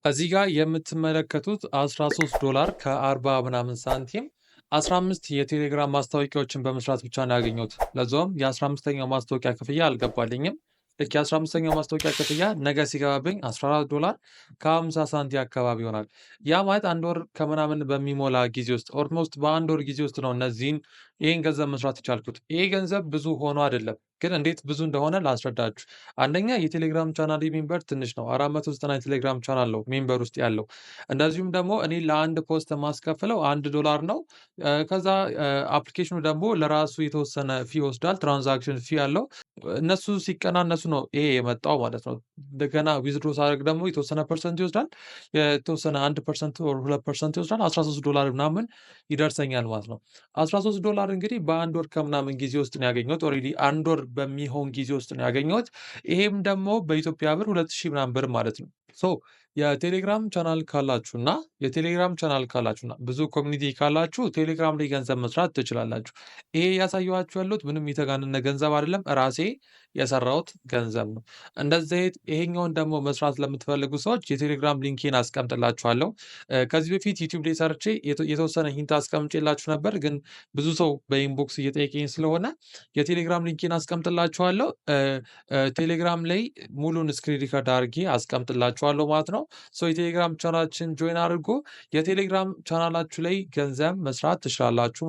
እዚህ ጋር የምትመለከቱት $13 ከ40 ምናምን ሳንቲም 15 የቴሌግራም ማስታወቂያዎችን በመስራት ብቻ ነው ያገኘሁት። ለዛውም የ15ኛው ማስታወቂያ ክፍያ አልገባልኝም። ልክ የ15ኛው ማስታወቂያ ክፍያ ነገ ሲገባብኝ $14 ከ50 ሳንቲም አካባቢ ይሆናል። ያ ማለት 1 ወር ከምናምን በሚሞላ ጊዜ ውስጥ ኦልሞስት በ1 ወር ጊዜ ውስጥ ነው ይህን ገንዘብ መስራት የቻልኩት። ይሄ ገንዘብ ብዙ ሆኖ አይደለም፣ ግን እንዴት ብዙ እንደሆነ ላስረዳችሁ። አንደኛ የቴሌግራም ቻናሌ ሜምበር ትንሽ ነው። 490 የቴሌግራም ቻናል ነው ሜምበር ውስጥ ያለው። እንደዚሁም ደግሞ እኔ ለአንድ ፖስት የማስከፍለው $1 ነው። ከዛ አፕሊኬሽኑ ደግሞ ለራሱ የተወሰነ ፊ ይወስዳል፣ ትራንዛክሽን ፊ አለው። እነሱ ሲቀናነሱ ነው ይሄ የመጣው ማለት ነው። እንደገና ዊዝድሮ ሳደርግ ደግሞ የተወሰነ ፐርሰንት ይወስዳል። የተወሰነ 1% ኦር 2% ይወስዳል። $13 ምናምን ይደርሰኛል ማለት ነው። $13 እንግዲህ በ1 ወር ከምናምን ጊዜ ውስጥ ነው ያገኘሁት። ኦልሬዲ 1 ወር በሚሆን ጊዜ ውስጥ ነው ያገኘሁት። ይሄም ደግሞ በኢትዮጵያ ብር 2000 ምናምን ብር ማለት ነው። ሶ የቴሌግራም ቻናል ካላችሁና ብዙ ኮሚኒቲ ካላችሁ ቴሌግራም ላይ ገንዘብ መስራት ትችላላችሁ። ይሄ እያሳየኋችሁ ያለሁት ምንም የተጋነነ ገንዘብ አይደለም፣ ራሴ የሰራሁት ገንዘብ ነው። ይሄኛውን ደግሞ መስራት ለምትፈልጉ ሰዎች የቴሌግራም ሊንኬን አስቀምጥላችኋለሁ። ከዚህ በፊት ዩቲዩብ ላይ ሰርቼ የተወሰነ ሂንት አስቀምጬላችሁ ነበር፣ ግን ብዙ ሰው በኢንቦክስ እየጠየቀኝ ስለሆነ የቴሌግራም ሊንኬን አስቀምጥላችኋለሁ። ቴሌግራም ላይ ሙሉን ስክሪን ሪከርድ አድርጌ አስቀምጥላችኋለሁ ማለት ነው። የቴሌግራም ቻናላችን ጆይን አድርጎ የቴሌግራም ቻናላችሁ ላይ ገንዘብ መስራት ትችላላችሁ።